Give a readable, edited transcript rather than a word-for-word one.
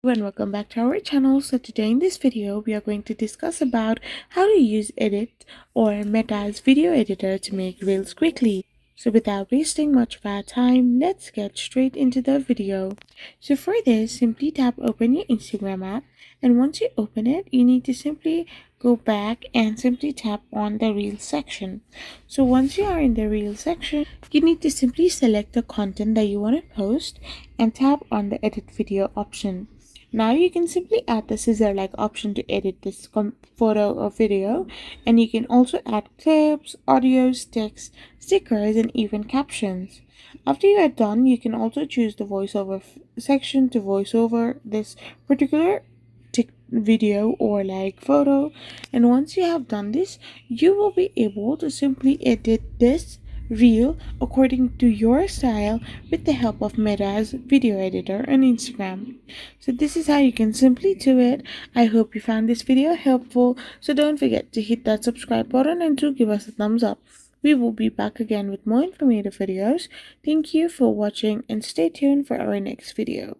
And welcome back to our channel. So today in this video we are going to discuss about how to use Edit or Meta's video editor to make reels quickly. So without wasting much of our time, let's get straight into the video. So for this, simply tap open your Instagram app, and once you open it, you need to simply go back and simply tap on the Reels section. So once you are in the Reels section, you need to simply select the content that you want to post and tap on the edit video option. Now you can simply add the scissor like option to edit this photo or video, and you can also add clips, audios, text, stickers, and even captions. After you are done, you can also choose the voiceover section to voice over this particular video or like photo, and once you have done this, you will be able to simply edit this reel according to your style with the help of Meta's video editor on Instagram. So this is how you can simply do it. I hope you found this video helpful, so don't forget to hit that subscribe button and to give us a thumbs up. We will be back again with more informative videos. Thank you for watching and stay tuned for our next video.